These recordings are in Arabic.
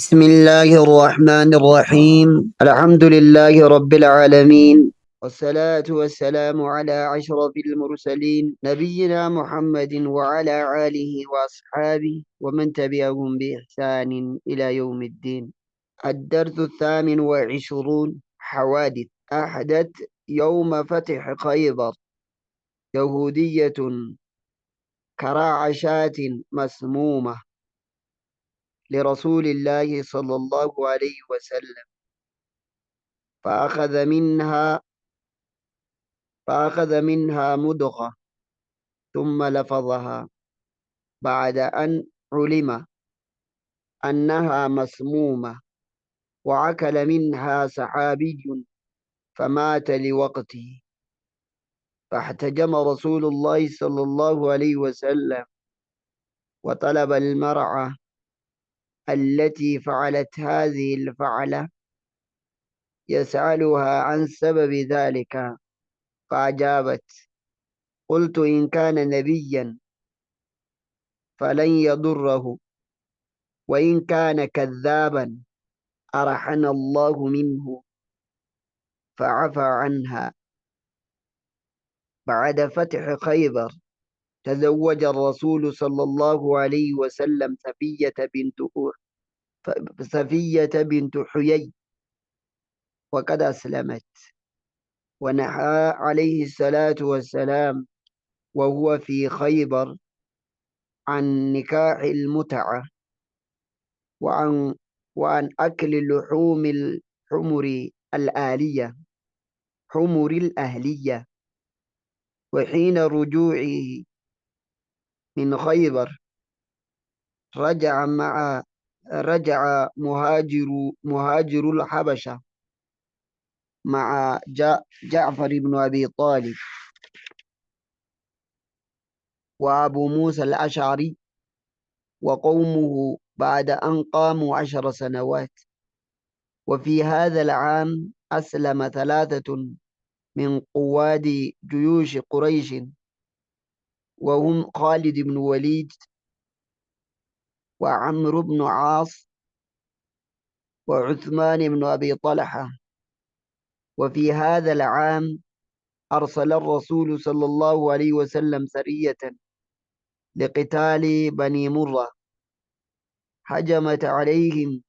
بسم الله الرحمن الرحيم. الحمد لله رب العالمين، والصلاة والسلام على أشرف المرسلين نبينا محمد وعلى آله وأصحابه ومن تبعهم بإحسان إلى يوم الدين. الدرس 28: حوادث أحدث يوم فتح خيبر. يهودية كراعشات مسمومة لرسول الله صلى الله عليه وسلم، فأخذ منها فأخذ منها مضغة ثم لفظها بعد أن علم أنها مسمومة، وأكل منها سحابي فمات لوقته، فاحتجم رسول الله صلى الله عليه وسلم وطلب المرأة التي فعلت هذه الفعلة يسألها عن سبب ذلك، فأجابت: قلت إن كان نبيا فلن يضره، وإن كان كذابا أرحنا الله منه، فعفى عنها. بعد فتح خيبر تزوج الرسول صلى الله عليه وسلم صفية بنت حيي، وقد أسلمت، ونهى عليه الصلاة والسلام وهو في خيبر عن نكاح المتعة، وعن وعن أكل لحوم الآلية حمر الأهلية. وحين رجوعه من خيبر رجع مع رجع مهاجر الحبشة مع جعفر بن أبي طالب وأبو موسى الأشعري وقومه بعد أن قاموا 10 سنوات. وفي هذا العام أسلم 3 من قواد جيوش قريش، وهم خالد بن وليد وعمرو بن عاص وعثمان بن أبي طلحة. وفي هذا العام أرسل الرسول صلى الله عليه وسلم سرية لقتال بني مرة، هجمت عليهم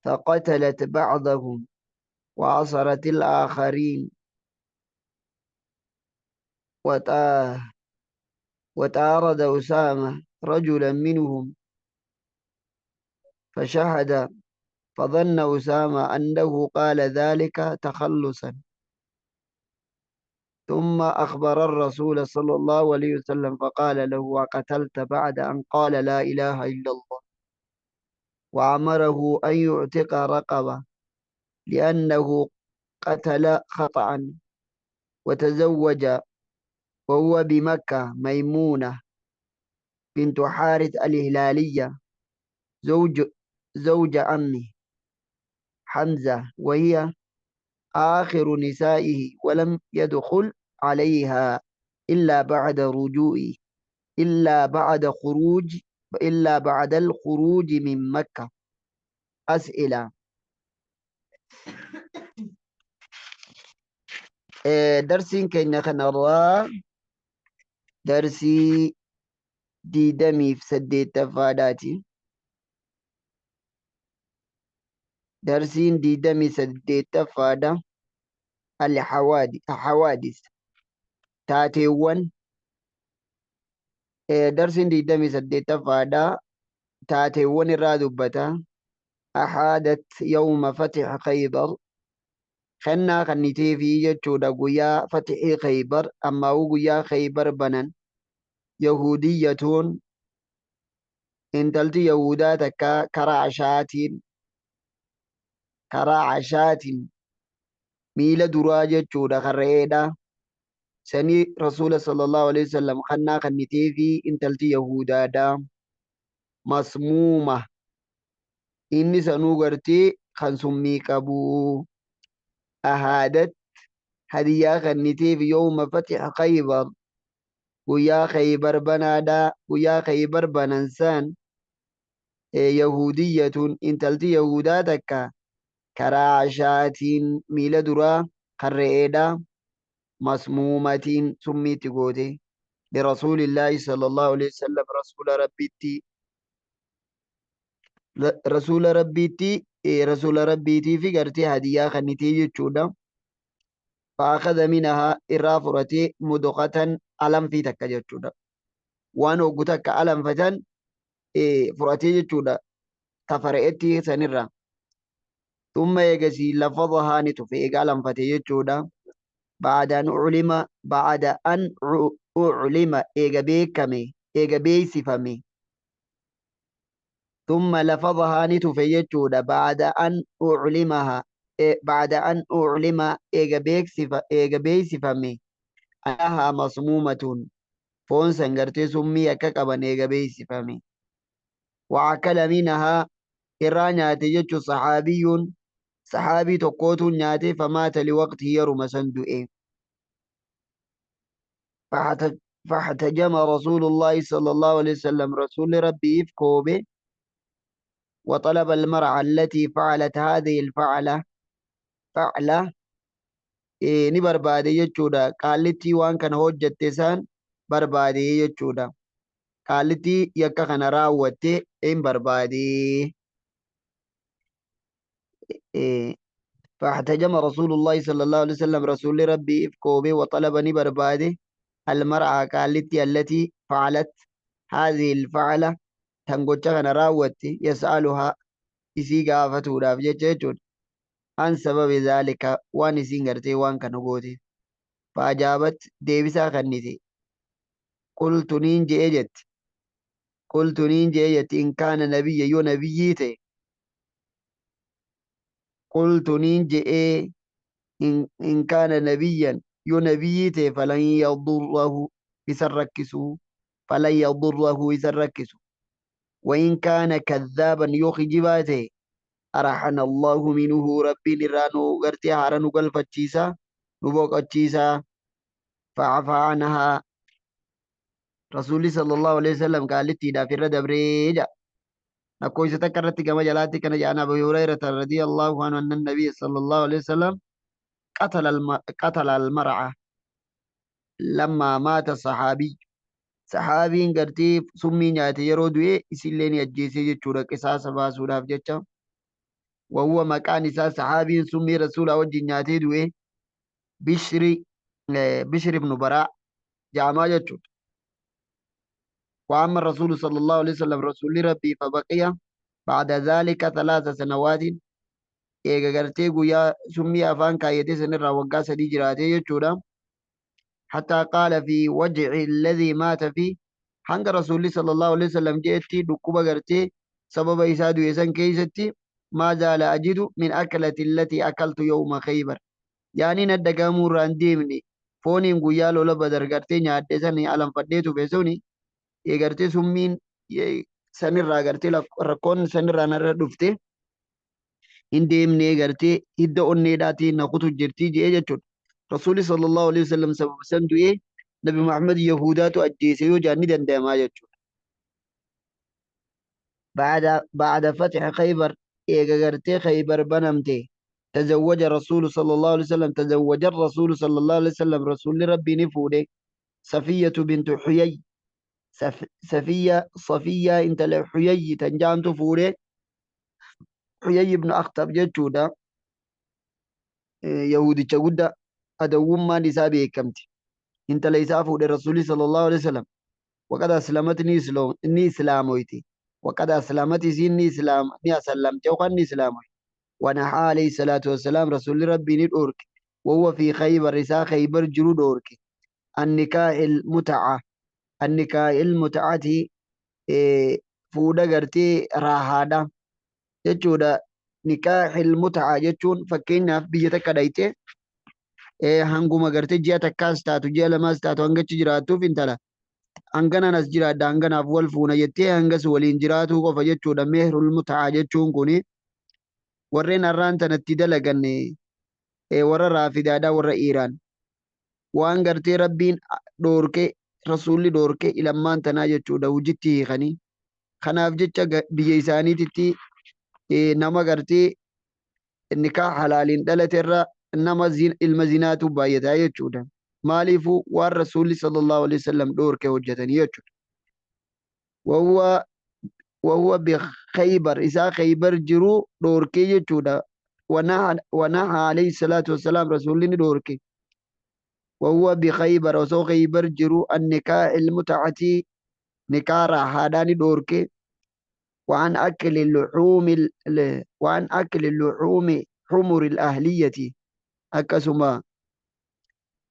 فقتلت بعضهم وعصرت الآخرين. وطارد أسامة رجلا منهم فشهد، فظن أسامة أنه قال ذلك تخلصا، ثم أخبر الرسول صلى الله عليه وسلم فقال له: وقتلت بعد أن قال لا إله إلا الله؟ وأمره أن يعتق رقبة لأنه قتل خطأ. وتزوج وهو بمكة ميمونة بنت حارث الهلالية زوج عمه حمزة، وهي آخر نسائه، ولم يدخل عليها إلا بعد رجوعه إلا بعد خروج إلا بعد الخروج من مكة. أسئلة. درسين كنا خنرا درسي ديدمي في سديت تفاداتي درسين ديدمي سديت تفادا الحوادث تاتيوان. درسين ديدمي سديت تفادا تاتيوان الرادبتا أحادت يوم فتح خيبر. خنا خنيتي في جتشودا قويا فتح خيبر، أما وقويا خيبر بنان يهودية انتلتي يهودا تكا كراعشات ميلا دراجة جودا خريدا سني رسول صلى الله عليه وسلم خنا خنيتي في انتلتي يهودا دا مسمومة إني سنوغرتي خنسمي كابو. أهادت هديا خنيتي في يوم فتح خيبر، ويا خيبر بنادا ويا خيبر بننسان يهودية انتلتي يهوداتك كراشات ميلا درا خرئيدا مسمومة سميت قوتي لرسول الله صلى الله عليه وسلم رسول ربيتي في قرتي هدية خنتي جتشودا فأخذ منها إرافرتي مدقة ألم في تكا جتشودا وأنا قتك ألم فتن فرتي جتشودا تفرئتي سنرا ثم يجسي لفظها نتفئ ألم فتي جتشودا بعد أن أعلم إيجا بيكمي إيجا بيسفمي ثم لفظها نتفيجود بعد أن أعلم إيجا بيسفمي أنها مصمومة فون سنغرتي سمي ككبا إيجا بيسفمي وعكل منها إرانيا تجج صحابي تقوت نياتي فمات لوقت يرم سندئ فاحتجم رسول الله صلى الله عليه وسلم رسول ربي إفكوبه وطلب المرأة التي فعلت هذه فعلة ni barbaade jechuudha. Qaallittii waan kana hojjette isaan barbaade jechuudha. Qaallittii yakka kana raawwatte hin barbaade. فاحتجم رسول الله صلى الله عليه وسلم رسول ربي إفكوبه وطلبني برباده المرأة قالتي التي فعلت هذه الفعلة تنقل أنا راوتي يسألها إسي قافته رافجة جيجون عن سبب ذلك وان سينغرتي وان كنقوتي فأجابت ديبسا خنتي قلت نينجي إجت قلت نينجي إجت إن كان نبي يو نبيتي قلت نينجي إيه إن كان نبيا يو نبيتي فلن يضره يسركسو وإن كان كذابا يوخي جباته أرحنا الله منه ربي نرانو غرتي هارنو قلفتشيسا نبوك أتشيسا فعفى عنها رسول صلى الله عليه وسلم قال لتي دافر دبريجا نكوي ستكرت كما جلاتي كان جانا أبو هريرة رضي الله عنه أن النبي صلى الله عليه وسلم قتل المرأة لما مات الصحابي صحابين قرتي سمي نياتي يرودوي إسليني أجيسي جتشورا قصاص باسولاف جتشا وهو مكان إساء صحابي سمي رسول وجه نياتي دوي بشري بشر بن براء جامع جتشو وأما الرسول صلى الله عليه وسلم رسول ربي فبقي بعد ذلك 3 سنوات إيغا غرتي قويا سمي أفان كايتي سنرى وقا سدي جراتي جتشورا حتى قال في وجع الذي مات فيه hanga rasuulli sallallahu alaihi wasallam jeetti dhukkuba gartee sababa isaa du'e san keeysatti maa zaala ajidu min akalati allati akaltu yawma khaybar yaani naddagamuu irraan deemne fooniin guyyaa lola badar gartee nyaadhe san alanfadhee tufe suni gartee summiin sanirraa gartee rakkoon sanirraa narra dhufte hin deemne gartee hidda onneedhaatiin na kutu jirtii jee jechuudha. Rasuulli sallallahu alaihi wasallam sababa san du'ee نبي محمد يهودات أجيسي يوجاني دندما يجو بعد فتح خيبر إيغارتي خيبر بنمتي تزوج الرسول صلى الله عليه وسلم تزوج الرسول صلى الله عليه وسلم رسول ربي نفودي صفية بنت حيي صفية انت لحيي تنجام تفودي حيي بن أخطب جتشودا يهودي تشودا أدوم ما نسابي كمتي انت ليسافو للرسول صلى الله عليه وسلم وقد أسلمتني إسلامويتي وقد أسلمتي سيني إسلام ني أسلمت وقني إسلامي ونحى عليه الصلاة والسلام رسول ربي ندورك وهو في خيبر رسا خيبر جرو دورك النكاح المتعة النكاح المتعة إيه فودا غرتي راهادا جتشودا نكاح المتعة جتشون فكينا في بيتك دايتي هنگوما غرتي جيا تكاستاتو جيا لماستاتو هنگا جراتو فينتلا hangana as jiraadha hanganaaf wal fuuna jettee hangas waliin jiraatu qofa jechuudha mehrul mutaa jechuun kuni warreen har'aan tanatti dalagan warra raafidaadha warra Iiraan waan gartee rabbiin dhoorke rasuulli dhoorke ilmaan tanaa jechuudha hujitti hiikanii kanaaf jecha biyya isaaniititti nama gartee nikaa halaaliin dhalaterra nama ilma zinaatu baay'ataa jechuudha. Maaliifuu waan rasuulli sallallahu alaihi wasallam dhoorke hojjetanii jechuudha. Wahuwa wahuwa bikhaybar isaa khaybar jiru dhoorkee jechuudha. Wanaha alayhi salaatu wassalaam rasuulli ni dhoorke. وهو بخيبر وسو خيبر جرو النكاح المتعتي نكارا هاداني دوركي وعن أكل اللحوم حمر الأهلية أكسما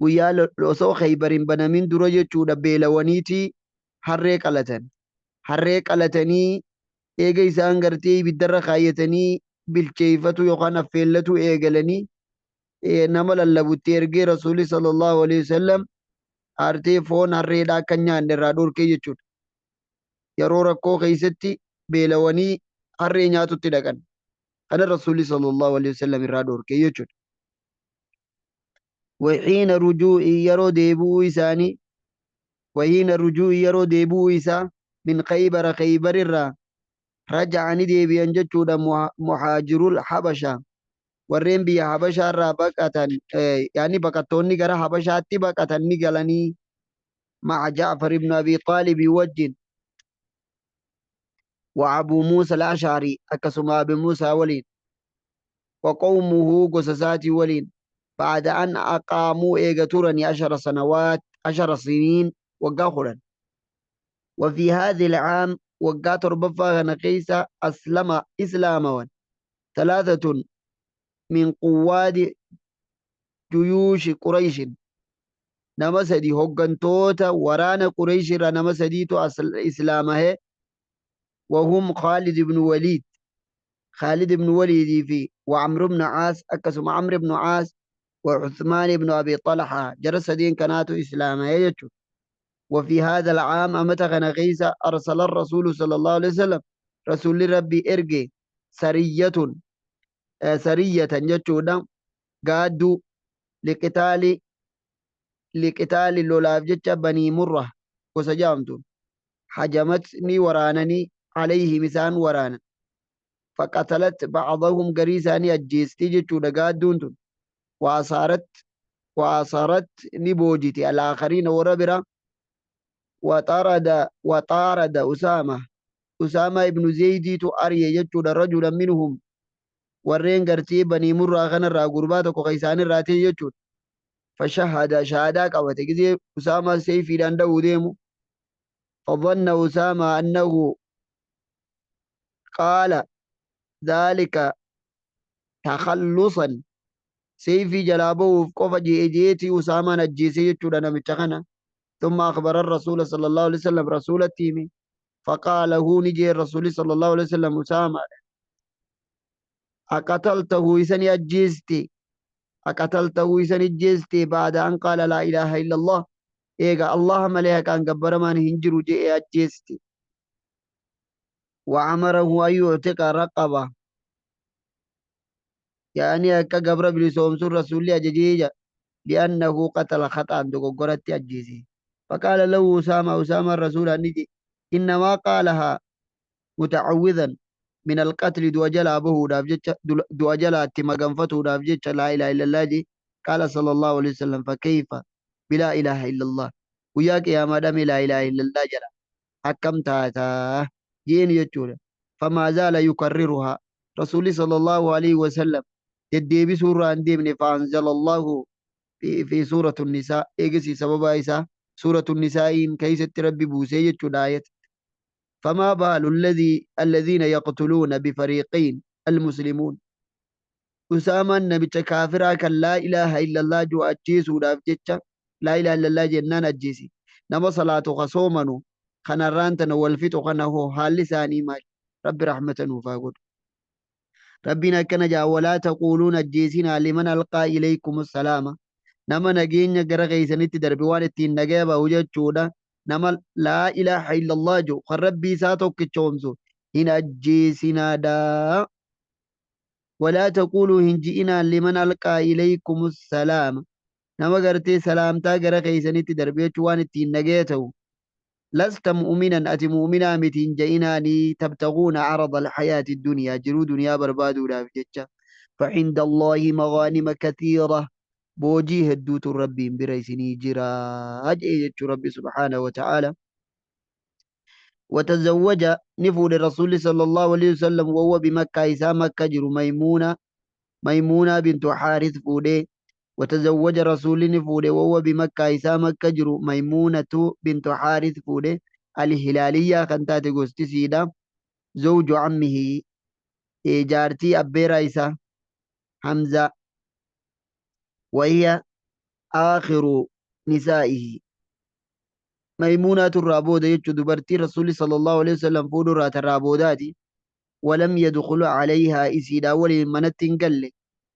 ويا لوسو خيبر بنامين درجة چودا بيلوانيتي حريق ألتني إيجا إسان غرتي بدر خايتني بالشيفتو يوخان فيلتو إيجالني nama lallabutti ergee rasuulli sallallahu alaihi wasallam aartee foon harreedhaa akka nyaanne irraa dhorkee jechuudha. Yeroo rakkoo keessatti beelawanii harree nyaatutti dhaqan. Kana rasuulli sallallahu alaihi wasallam irraa dhorkee jechuudha. Wahiina rujuu'i yeroo deebi'uu isaanii wahiina rujuu'i yeroo deebi'uu isaa min Khaybara Khaybar irraa raja'anii deebi'an jechuudha muhaajirul habashaa. warreen biyya habashaa irraa baqatan yaani baqattoonni gara habashaatti baqatan ni galanii ma'a Ja'far ibn Abi Talib wajjin wa Abu Musa al-Ash'ari akkasuma Abu Musa waliin wa qawmuhu gosasaati waliin بعد أن أقاموا إيغتورني 10 سنوات 10 سنين وقاخلا وفي هذا العام وقات ربفا نقيسة أسلم إسلاما 3 من قواد جيوش قريش نمسدي هوغنتوتا ورانا قريش را نمسديتو إسلامه وهم خالد بن وليد في وعمرو بن عاص أكسم عمرو بن عاص وعثمان بن أبي طلحة جرس دين كاناتو إسلامه يجو وفي هذا العام أمتغن غيسى أرسل الرسول صلى الله عليه وسلم رسول ربي إرقي سرية جتشودا قادوا لقتال اللولاف جتش بني مرة وسجامتون حجمتني ورانني عليه مسان ورانا فقتلت بعضهم قريساني الجيستي جتشودا قادون وأصارت نبوجتي الآخرين وربرا وطارد أسامة ابن زيدي تؤري جتشودا رجلا منهم warreen gartee banii murraa kanarraa gurbaa tokko keessaanii irraatee jechuudha. Shahaadaa qabate gisee Usaamaa seefiidhaan dha'uu deemu. فظن أسامة أنه قال ذلك تخلصا سيفي جلابه في قفا جيتي أسامة نجيسي يجود نمتخنا ثم أخبر الرسول صلى الله عليه وسلم رسول التيمي فقال هو نجي الرسول صلى الله عليه وسلم أسامة أقتلته إسن أجيستي بعد أن قال لا إله إلا الله إيقا اللهم لها كان قبر من هنجر جئ أجيستي وعمره أن يعتق رقبة يعني أكا قبر بلسوم سر رسول أجيجا لأنه قتل خطأ دقرت أجيسي فقال له أسامة الرسول النجي إنما قالها متعوذا من القتل دو جلا تمغنفتو دافجت لا إله إلا الله جي قال صلى الله عليه وسلم فكيف بلا إله إلا الله وياك يا مدام لا إله إلا الله جلا حكم تاتا جين يجول فما زال يكررها رسول صلى الله عليه وسلم يدي بسورة انديمني فأنزل الله في سورة النساء إيجسي سببا إيسا سورة النساء كيس تربي بوسية آية فما بال الذين يقتلون بفريقين المسلمون أسامة نبي كافرا كان لا إله إلا الله جو أجيسو دافجتش لا إله إلا الله جنان أجيسي نما صلاة خصومنو خنرانتنا والفتو خنهو حال لساني مال رب رحمة وفاقود ربنا كنجا ولا تقولون أجيسنا لمن ألقى إليكم السلام نما نجين غرغي سنت دربوان التين نجابا وجد شودا نما لا إله إلا الله جو خربي ساتو كتشومسو هنا أجيسنا دا ولا تقولوا هنجئنا لمن ألقى إليكم السلام نما غرتي سلامتا غرغي سنت دربية شوان التين نجيتو لست مؤمنا أتي مؤمنا متين جئناني تبتغون عرض الحياة الدنيا جرو دنيا بربادو لا بجتشا فعند الله مغانم كثيرة بوجيه الدوت ربي بريسني جرا أجئ ربي سبحانه وتعالى وتزوج نفو للرسول صلى الله عليه وسلم وهو بمكة إسا مكة جرو ميمونة بنت حارث فودي وتزوج رسول نفوده وهو بمكة إسا مكة جرو ميمونة بنت حارث فوده الهلالية كانت تغسطي سيدا زوج عمه جارتي أبيرا إسا حمزة وهي آخر نسائه ميمونة الرابودة يجو دبرتي رسول صلى الله عليه وسلم فودو رات الرابوداتي ولم يدخل عليها إسيدا ولي منت قل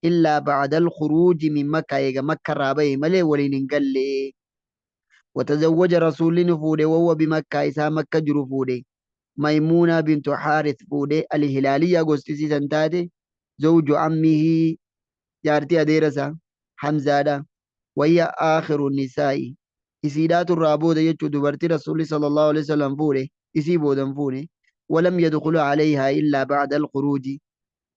إلا بعد الخروج من مكة إيجا مكة رابي ملي ولي نقل وتزوج رسول نفوده وهو بمكة إسا مكة جرو فوده ميمونة بنت حارث فوده الهلالية قستسي سنتاتي زوج عمه جارتي أديرسا حمزة دا وهي آخر النساء إسيدات الرابودة يجو دبرتي رسول صلى الله عليه وسلم فوده إسي بودن فوده ولم يدخل عليها إلا بعد الخروج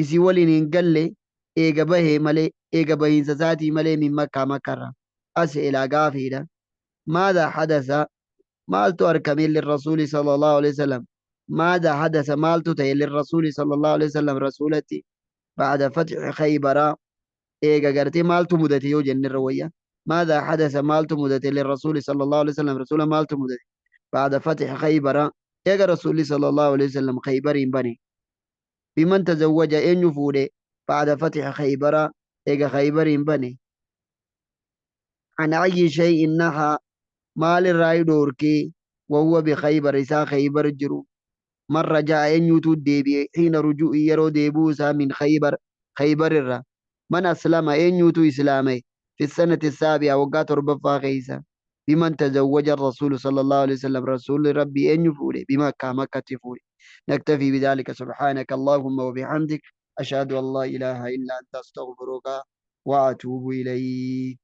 إسي ولي ننقل إيقا به ملي إيقا بهين سساتي ملي من مكة مكرة أسئلة قافية ماذا حدث مالت أركمين للرسول صلى الله عليه وسلم ماذا حدث مالت تي للرسول صلى الله عليه وسلم رسولتي بعد فتح خيبر إيجا قرتي مالت مدتي يوجن الروية ماذا حدث مالت مدتي للرسول صلى الله عليه وسلم رسول مالت مدتي بعد فتح خيبر إيجا رسول صلى الله عليه وسلم خيبر بني بمن تزوج إن يفوده بعد فتح خيبر إيجا خيبر بني عن أي شيء نهى مال الرأي دوركي وهو بخيبر إسا خيبر جرو مرة جاء أن يتود ديبي حين رجوع يرو ديبوسا من خيبر الرا من أسلم أن يتو إسلامي في السنة السابعة وقات ربفا خيسا بمن تزوج الرسول صلى الله عليه وسلم رسول ربي أن يفوري بمكة مكة تفوري نكتفي بذلك سبحانك اللهم وبحمدك أشهد أن لا إله إلا أنت أستغفرك وأتوب إليك